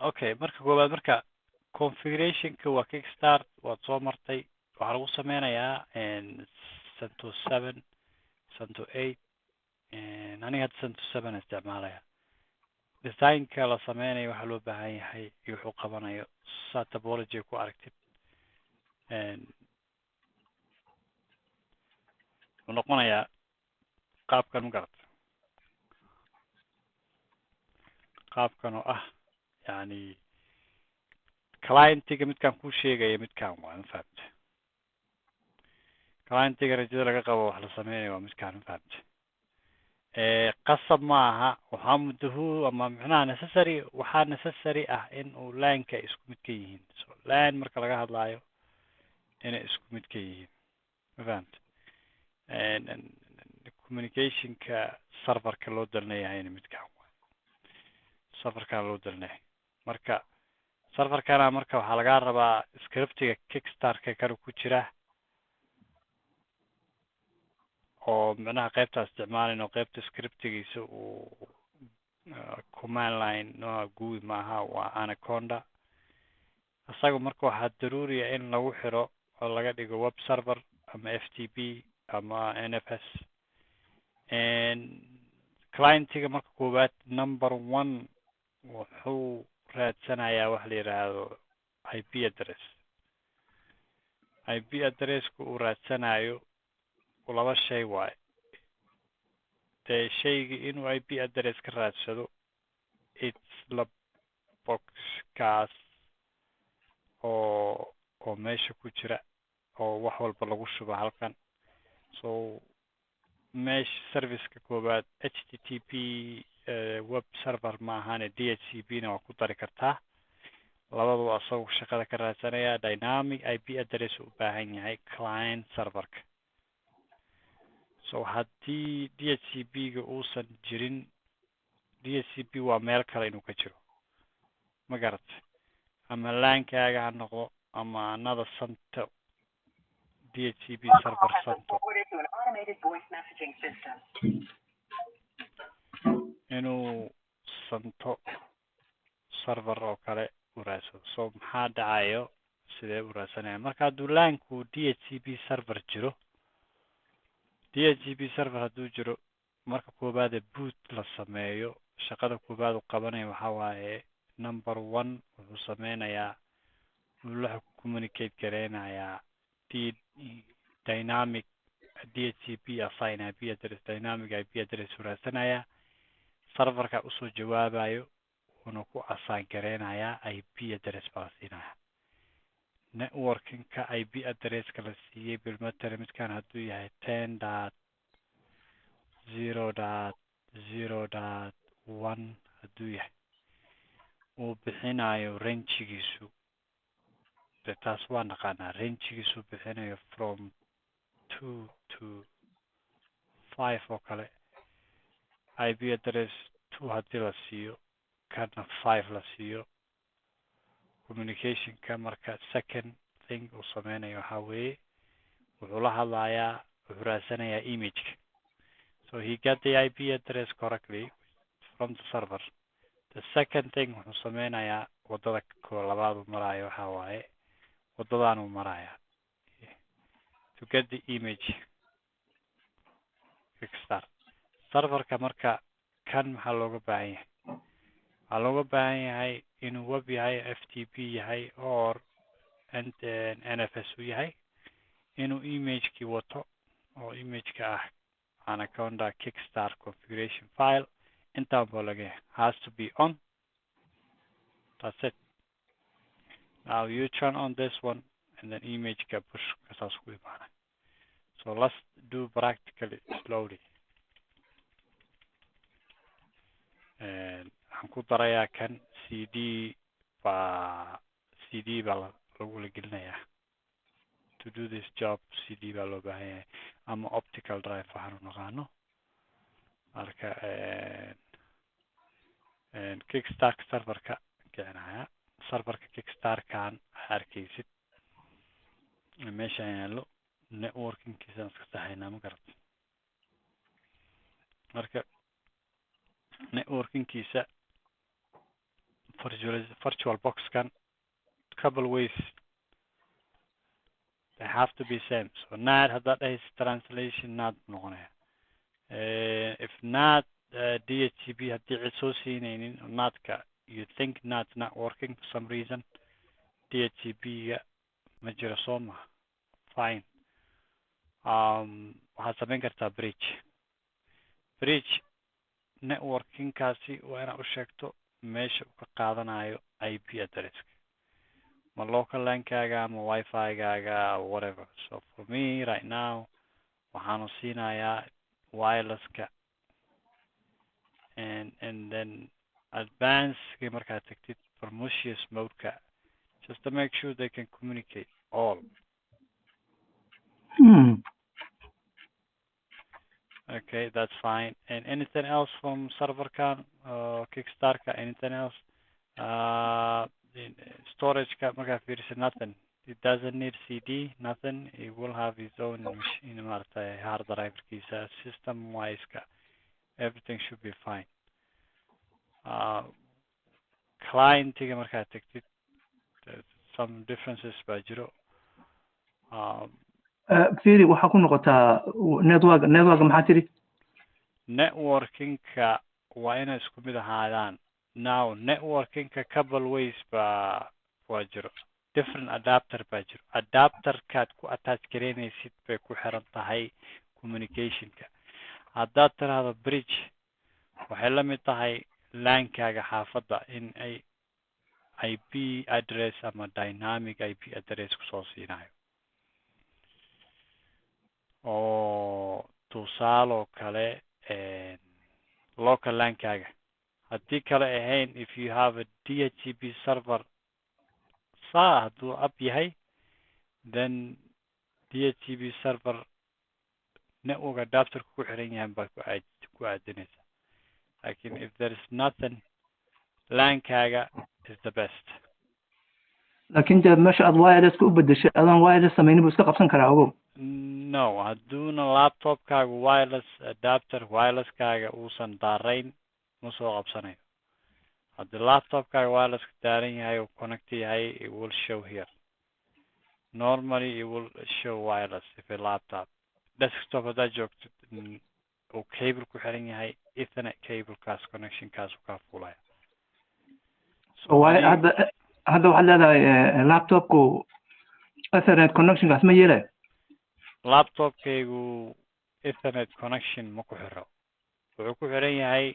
okay marka koowaad marka configurationka waa kickstart waad soo martay waxaa lagu sameynayaa CentOS7 CentOS8 aniga hadda CentOS7 isticmaalaya designka la sameynayo waxaa loo baahan yahay iyo wuxuu qabanayo saa topology ku aragtid wuxuu noqonayaa qaabkan magarata qaabkan oo ah yani clientiga midkaan ku sheegaya midkaan waa fahamta clientiga rajada laga qabo wax la sameynayo waa midkaan fahamta qasab maaha waxaa mudahu ama macnaha necessary ah in uu line-ka isku mid ka yihiin so line marka laga hadlaayo inay isku mid ka yihiin fahamta communicationka serverka loo dalnayahayna midkaan waa serverka loo dalnay marka serverkana marka waxaa laga rabaa scriptiga kickstartka kale ku jira oo macnaha qaybta isticmaalin oo qaybta scriptigiisa uu command line no GUI maaha waa Anaconda asaga marka waxaa daruuriya in lagu xiro oo laga dhigo web server ama FTP ama NFS clientiga marka koowaad number 1 wuxuu raadsanayaa wax la yiraahdo IP address-ku uu raadsanayo laba shay waay shayga inuu IP address ka raadsado it's la boxkaas oo meesha ku jira oo wax walba lagu shubo halkan so mesh service-ka koowaad HTTP web server ma ahane DHCP na waa ku dari kartaa labadu asagu shaqada ka raadsanaya dynamic IP address u baahan yahay client serverka so haddii DHCP-ga uusan jirin DHCP waa meel kale inuu ka jiro ma garatay ama line-kaaga ha noqdo ama another cento DHCP server cento inuu cento server oo kale u raadsado so maxaa dhacayo sidee u raadsanaya marka hadduu line-ku DHCP server jiro DHCP server hadduu jiro marka koowaad boot la sameeyo shaqada koowaad uu qabanayo waxaa waaye number 1 wuxuu sameynayaa uu la communicate gareynayaa dynamic DHCP assign IP address dynamic IP address uu raadsanayaa serverka usoo jawaabayo wuxuuna ku assign gareynayaa IP address baa siinaya networking-ka IP address-ka la siiyey bilmater midkaan hadduu yahay 10.0.0.1 hadduu yahay uu bixinayo range-giisu taas waa naqaanaa range-giisu bixinayo from 2 to 5 oo kale IP address 2 haddii la siiyo kana 5 la siiyo communication-ka marka second thing uu sameynayo waxaa weeye wuxuu la hadlayaa wuxuu raadsanayaa image-ka so he got the IP address correctly from the server the second thing wuxuu sameynayaa wadada labaad uu maraayo waxaa waaye wadadaan uu marayaa to get the image kickstart serverka marka kan maxaa looga baahan yahay waxaa looga baahan yahay inuu web yahay FTP yahay or NFS u yahay inuu image-kii wato oo image-ka ah Anaconda kickstart configuration file intaan baa laga has to be on that's it now you turn on this one and then image-ka push kasaas ku imaana so let's do practically slowly waxaan ku darayaa kan CD baa lagu gelinayaa to do this job CD baa loo baahan yahay ama optical drive waxaan u naqaano marka kickstart serverka kicinaya serverka kickstartkan arkaysid meesha yaalo networking-kiisa iska saxaynaa ma garata marka networking-kiisa virtual box can couple ways they have to be same. So NAT that is translation NAT noqonaya. If NAT DHCP hadii cid soo siinaynin NAT-ka you think NAT not working for some reason DHCP ma jiro soo ma fine. waxaad samayn kartaa bridge networking-kaasi waa inaad u sheegto meesha uu ka qaadanayo IP address ma local LAN-kaaga ama Wi-Fi-gaaga whatever. So for me right now waxaanu siinayaa wireless-ka and then advanced markaad tagtid promiscuous mode-ka just to make sure they can communicate all. Okay, that's fine. And anything else from server can KickStart ka anything else? Storage ka marka fiirsa nothing. It doesn't need CD, nothing. It will have its own machine hard drive kiisa system wise ka. Everything should be fine. Client ka marka tagtid some differences baa jiro. fiiri waxa ku noqotaa network maxaa tiri networking-ka waa inay isku mid ahaadaan. Now networking-ka couple ways waa jiro different adapter baa jiro. Adapter-kaad ku attach gareynaysid bay ku xiran tahay communication-ka. haddaad tiraahdo bridge waxay la mid tahay LAN-kaaga xaafadda in ay IP address ama dynamic IP address kusoo siinayo. tusaalo kale local LAN-kaaga haddii kale ahayn if you have a DHCP server hadduu up yahay then DHCP server network adapter ku xiran yahay baa ku aadinaysa. Lakin if there is nothing LAN-kaaga is the best. laakiin dee meesha aad wireless u bedeshay adaan wireless samaynin buu iska qabsan karaa ogow no hadduuna laptop-kaaga wireless adapter wireless-kaaga uusan daarayn ma soo qabsanayo. haddii laptop-kaaga wireless daaran yahay oo connect yahay it will show here. Normally it will show wireless if a laptop. Desktop haddaad joogtid oo cable ku xiran yahay Ethernet cable-kaas connection-kaas u kaa fuulaya. hadda waxaad leedahay laptopku Ethernet connection-kaas ma yeelay laptop-kaygu Ethernet connection ma ku xiro. wuxuu ku xiran yahay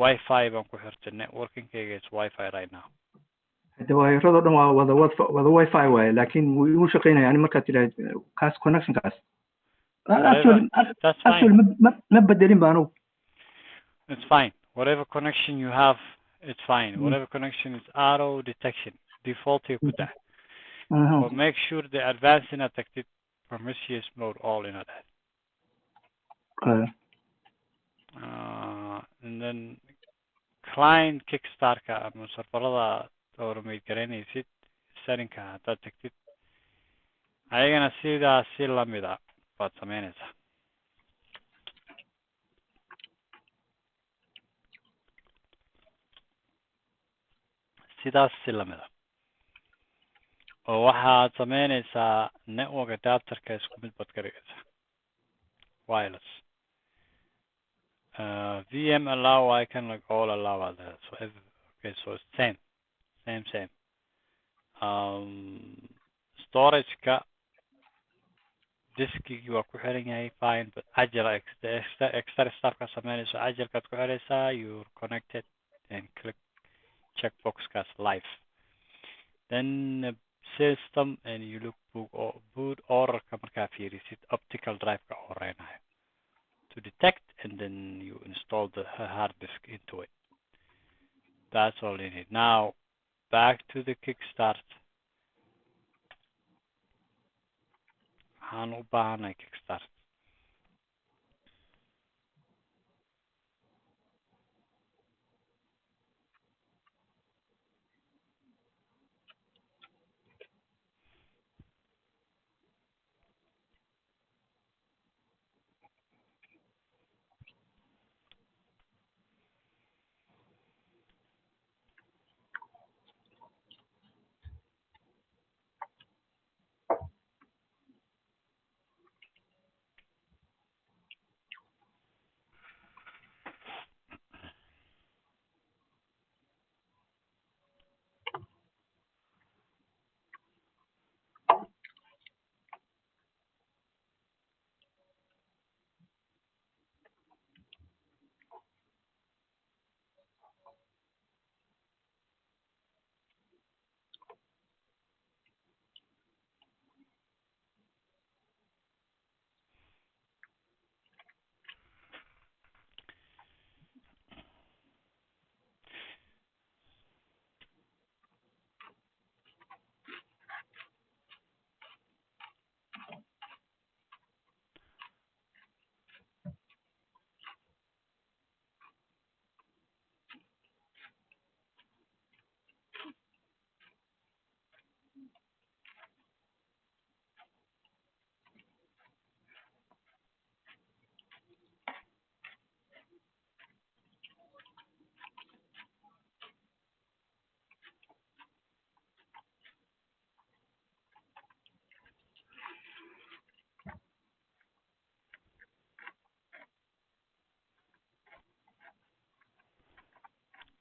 Wi-Fi baan ku xirtay. Networking-kayga is Wi-Fi right now. hade wayradoo dhan waa wada Wi-Fi waaye laakiin wuu igu shaqeynaya yani markaad tidhaahd kaas connection-kaas actually ma bedelin ba anugu. It's fine. Whatever connection you have, it's fine. Whatever connection is auto detection. Default you put that. But make sure the advanced in detected promiscuous mode all in that. Okay. And then client KickStart ka ama serverada automate garanaysid setting-ka haddaad tagtid ayagana sidaas si lamid ah baad samaynaysaa. sidaas si lamid ah oo waxaad samaynaysaa network adapter-ka isku mid baad ka dhigaysaa wireless. VM allow I can like all allow that. So okay, so it's same. Storage-ka diskigi waa ku xiran yahay fine, but ajal extra stuff-ka samaynayso ajalkaad ku xiraysaa you're connected and click checkbox-kaas live. Then system and you look boot order-ka markaa fiirisid optical drive-ka horeynayo to detect and then you install the hard disk into it. That's all you need. Now back to the KickStart. waxaan u baahanahay KickStart.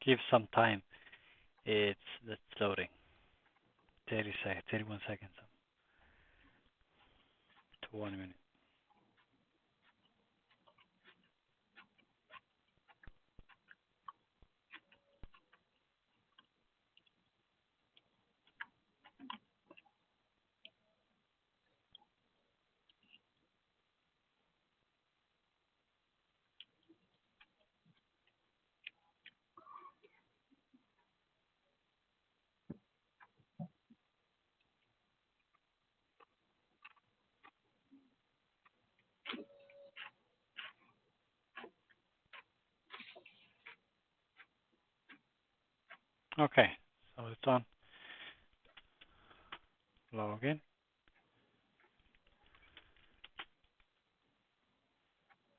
Give some time. That's loading. 31 seconds to 1 minute. Okay, so it's on. Log in.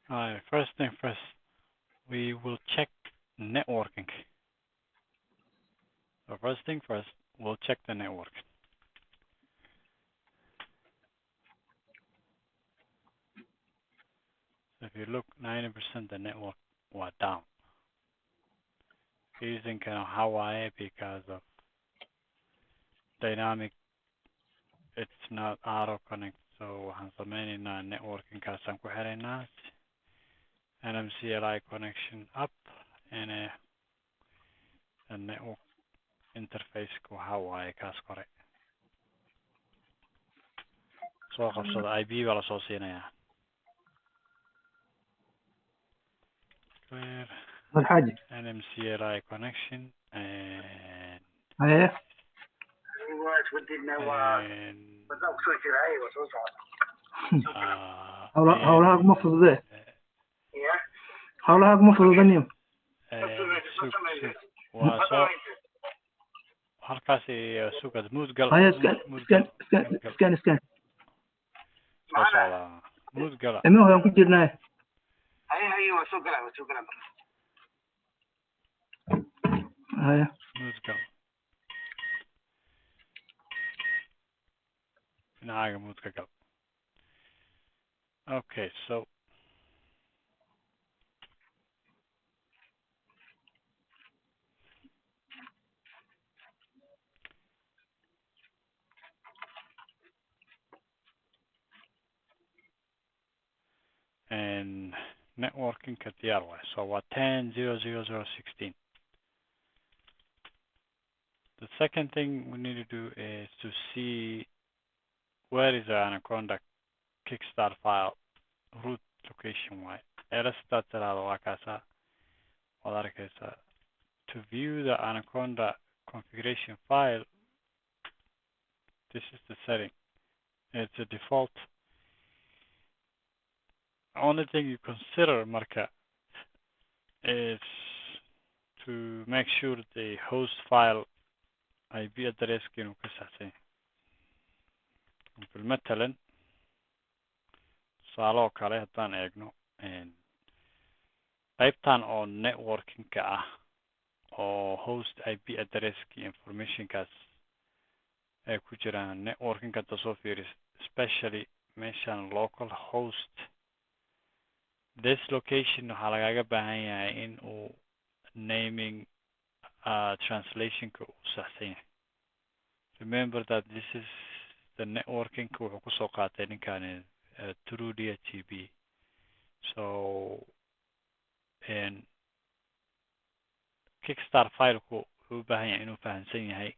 Alright, first thing first, we will check networking. So first thing first, we'll check the network. So if you look, 90% the network was down. Using kind of Hawaii because of dynamic, it's not auto connect. So waxaan sameynayna networking kaasaan ku xiraynaa NMCLI connection up and a network interface ku Hawaii kaas kore. Soo qabsada IP baa la soo siinayaa. Clear الحاجة NMCLI connection and ايه howlaha kuma fududee howlaha kuma fududaniyo waa soo halkaasi sugad mudgal haya scan soo socda mudgala emi waxaan ku jirnaa هاي وسوق لا haya mudgal dhinacaaga mudka gal. Okay, so and networking ka diyaar waay. So waa 10.0.0.0.16. The second thing we need to do is to see where is the Anaconda KickStart file root location wide. To view the Anaconda configuration file, this is the setting. It's a default. Only thing you consider, Marka, is to make sure the host file IP address كانوا كسحتين. مثلا صالو كله هتان إجنو and قيبتان أو networking كا أو host IP address كي information كاس كوجران networking كتصوفير especially mention local host. This location حلقة بهاي إن أو naming translation كو صحيح. Remember that this is the networking كو حكوسوقاتين كان through DHCP. So in KickStart file كو هو بهاي إنه فهمسين هاي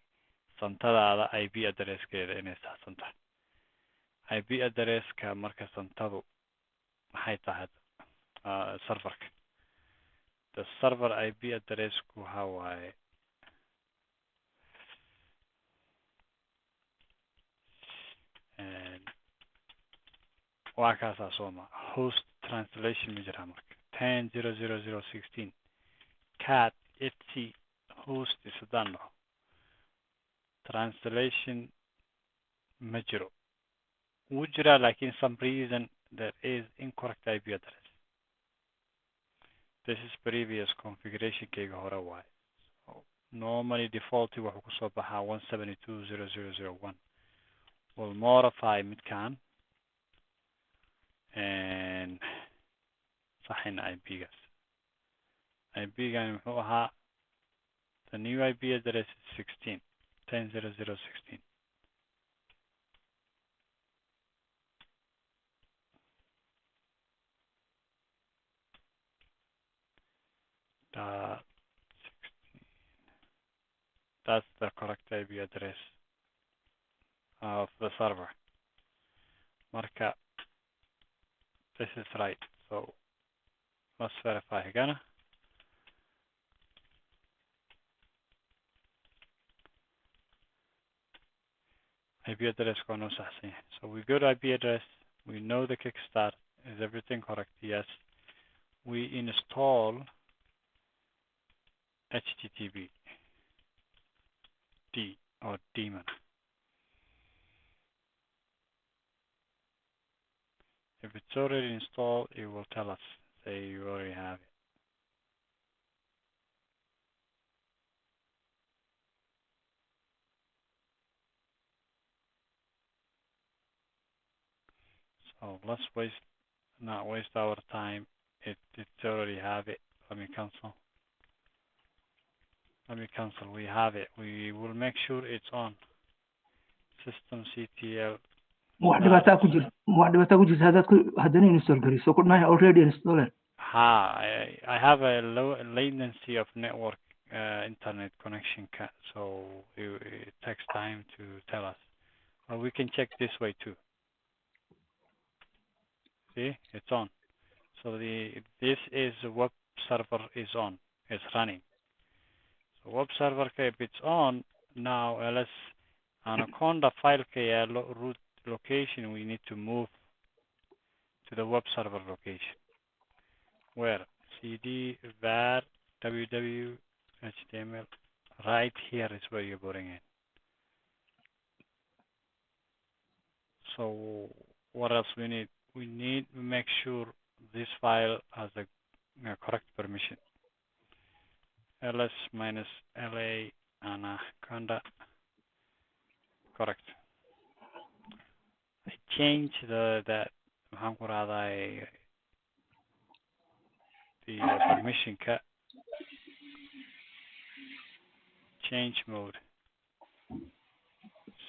سنتدا على IP address كده إنه سنتدا IP address كمركز سنتدو هاي تحت server. The server IP address كو هواي and وعكاسا سوما host translation مجرى مرك 10.0.0.0.16 cat ft host is done translation مجرى وجرى لكن some reason there is incorrect IP address. This is previous configuration كيغا هورا واي. Normally default وحكو صوبها 172.0.0.0.1 will modify متكان and صحينا IP guys. IP يعني محوها The new IP address is 16, 10.0.0.16. That's the correct IP address of the server. Marka, this is right. So let's verify again. IP address كونه صحيح. So we go to IP address. We know the KickStart. Is everything correct? Yes. We install HTTP D or daemon. If it's already installed, it will tell us. Say you already have it. So let's not waste our time. It's already have it. Let me cancel. We have it. We will make sure it's on. Systemctl. wax dhibaataa ku jirta haddana install gariso ku dhahay already installed. I have a low latency of network internet connection, so it takes time to tell us. Or we can check this way too. See, it's on. So this is web server is on. It's running. So web server, if it's on now, ls Anaconda file root location, we need to move to the web server location. Where? cd var www html. Right here is where you're putting it. So what else we need? We need to make sure this file has the correct permission. ls -la Anaconda. Correct. I change the permission cut. Change mode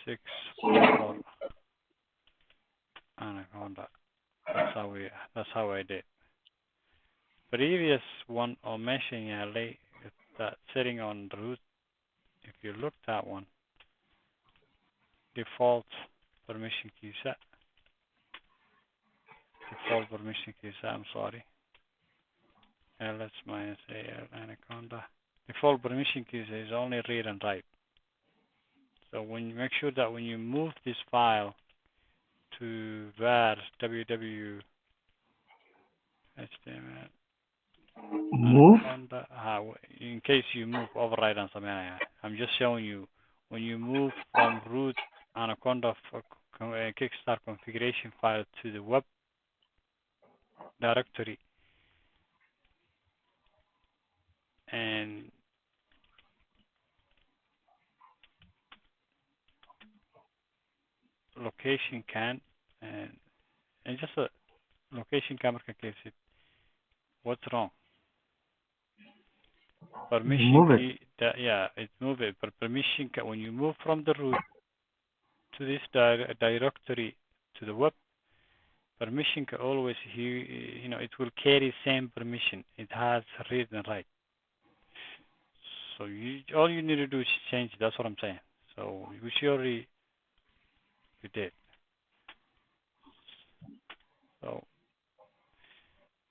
6.4 Anaconda. That's how I did. Previous one or meshing that sitting on the root. If you look at one, default permission key set. Default permission key set. I'm sorry. ls -al Anaconda. Default permission key is only read and write. So when you make sure that when you move this file to var www html Move. Anaconda, in case you move override on something, I'm just showing you when you move from root Anaconda KickStart configuration file to the web directory and location can and just a location camera case it. What's wrong? Permission Move key. It's move it. But permission when you move from the root to this directory to the web, permission can always it will carry same permission. It has read and write. So all you need to do is change. That's what I'm saying. So we did. So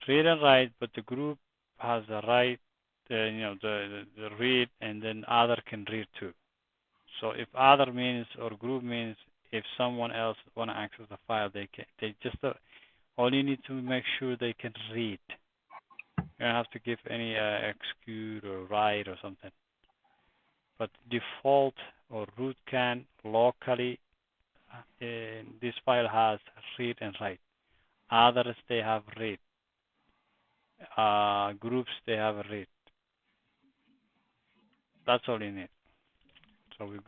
read and write, but the group has the right, the read, and then other can read too. So if other means or group means if someone else want to access the file, they can. They just all you need to make sure they can read. You don't have to give any execute or write or something. But default or root can locally, this file has read and write. Others they have read. Groups they have read. That's all you need. So we're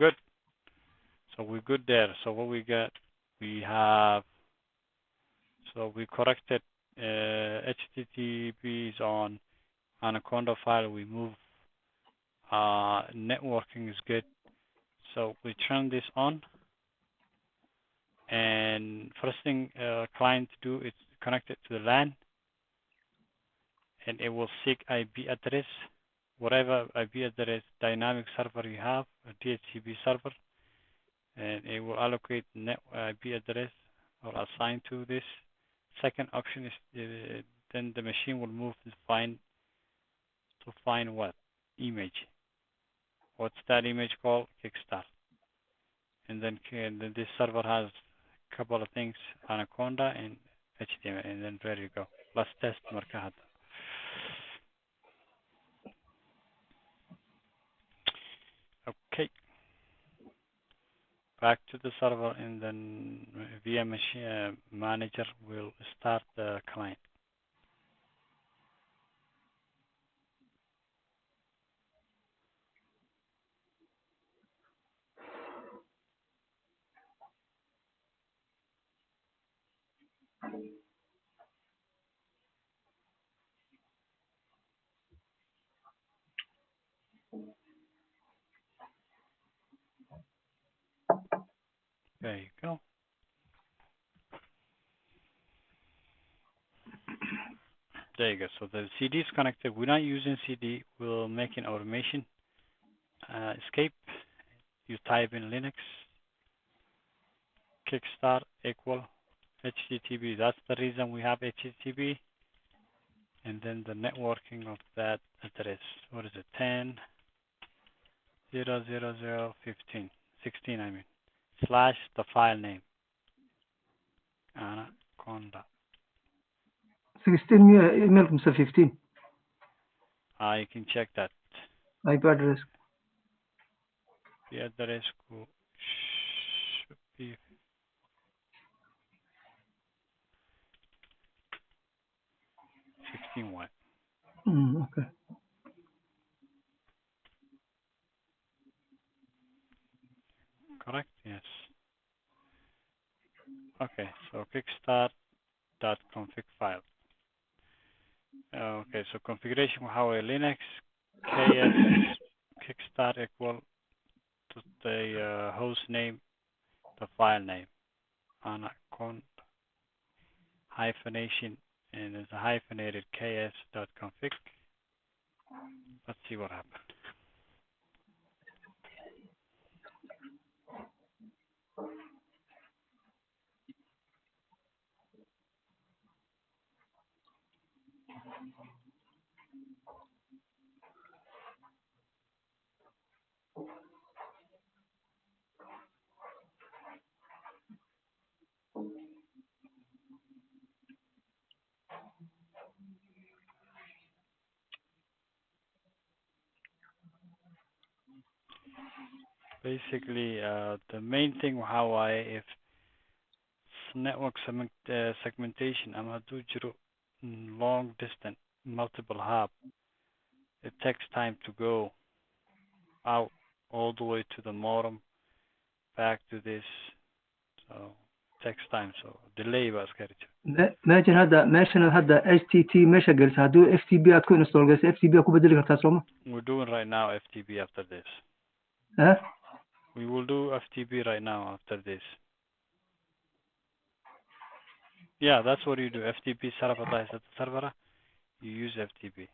good. There. So what we got? We have. So we corrected HTTP is on Anaconda file. We move networking is good. So we turn this on, and first thing client to do is connect it to the LAN, and it will seek IP address, whatever IP address dynamic server you have, a DHCP server, and it will allocate net IP address or assign to this. Second option is then the machine will move to find what image. What's that image called? KickStart. And then this server has a couple of things, Anaconda and HTML, and then there you go. Let's test marka hadda. Okay. Back to the server, and then via machine manager will start the client. There you go. There you go. So the CD is connected. We're not using CD. We'll make an automation. Escape. You type in Linux. KickStart equal HTTP. That's the reason we have HTTP. And then the networking of that address. What is it? 10.0.0.0.15. 16, I mean. Slash the file name. Anaconda. 16 email from 15. You can check that. IP address. The address should be 16 Okay. Correct? Yes. Okay, so kickstart.config file. Okay, so configuration how a Linux KS kickstart equal to the host name, the file name, Anaconda hyphenation, and there's a hyphenated ks.config. Let's see what happened. Basically, the main thing how if network segmentation, I'm gonna do long distance, multiple hop. It takes time to go out all the way to the modem, back to this. So it takes time. So delay was carried. Imagine هذا HTTP ماشي جالس هادو FTP أتكون install جالس FTP أكو بدل كرتا سوما. We're doing right now FTP after this. We will do FTP right now after this. Yeah, that's what you do. FTP server. You use FTP.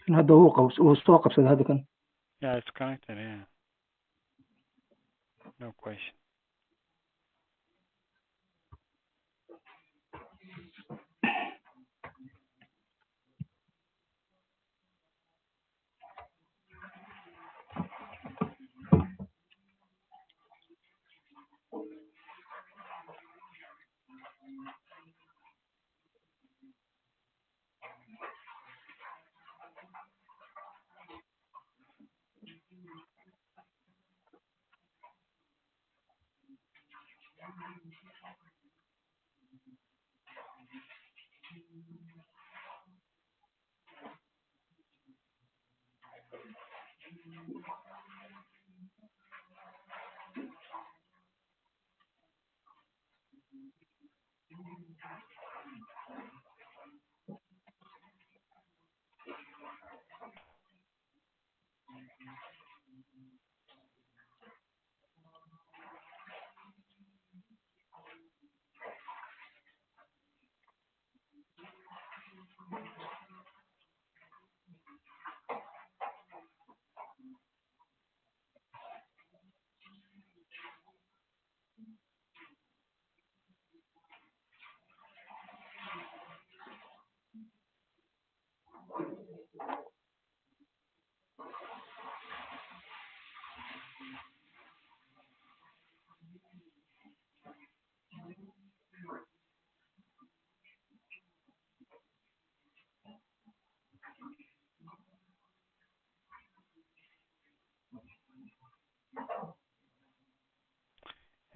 هذا هو قوس هو استوقف هذا كان. Yeah, it's connected. Yeah. No question.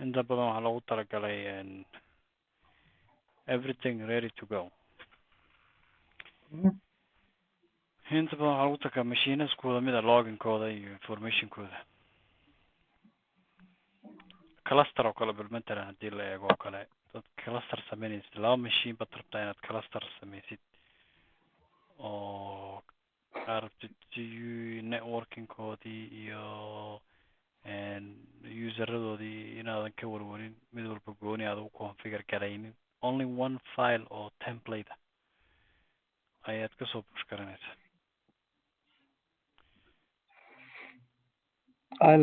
inta badan waxaa loogu talagalay everything ready to go. inta badan waxaa lagu tagaa machiinaskooda mida loginkooda iyo informationkooda. cluster oo kale bal matalan haddii la eego oo kale dad cluster sameynaysid laba machine baad rabtaa inaad cluster sameysid oo arabtid networkingkoodii iyo useradoodii inaadan ka warwarin mid walba gooni aad u configure garaynin only one file oo template ayaad kasoo push garanaysaa.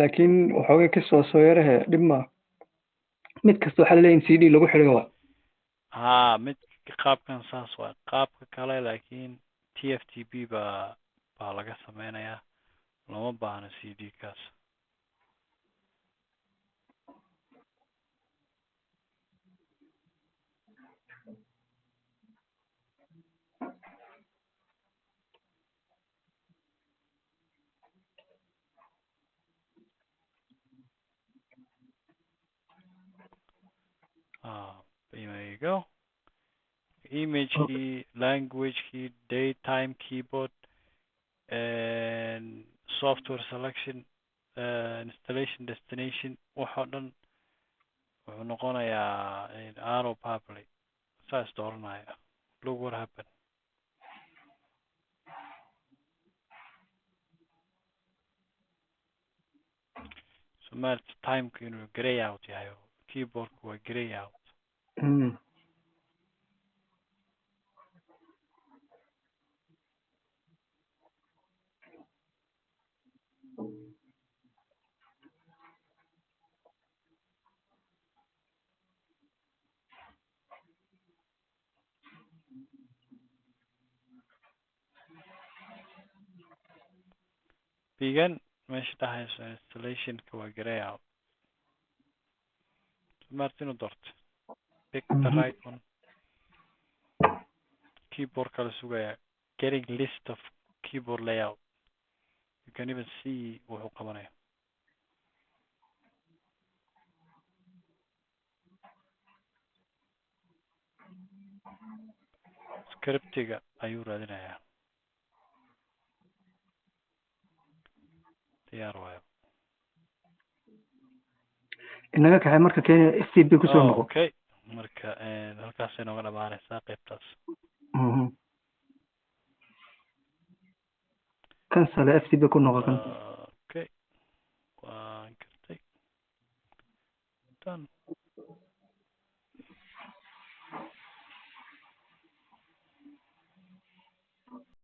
laakiin waxoogay kasoo soo yarahe dhib ma mid kasta waxaa laleeyahin CD lagu xidhiga waa haa mid qaabkan saas waa qaabka kale laakiin TFTP baa laga sameynayaa lama baahna CD kaas. There you go. Image key, language key, date, time, keyboard, and software selection, installation, destination. Waxoo dhan wuxuu noqonayaa arrow public. Saas dooranaya. Look what happened. So maarta timeka inuu gray out yahay keyboardku waa gray out. Begin meesha dhahayso installationka waa gray out. Martin Dort. Pick the right one. Keyboard kala sugaya. Getting list of keyboard layout. You can even see wuxuu qabanaya. Scriptiga ayuu raadinayaa. diyaar waayo. inaga kaxay marka Kenya FTP ku soo noqo. Okay. Marka halkaas inooga dhamaanaysaa qaybtaas. cancel FTP ku noqo kan. Okay. Waan kartay. Done.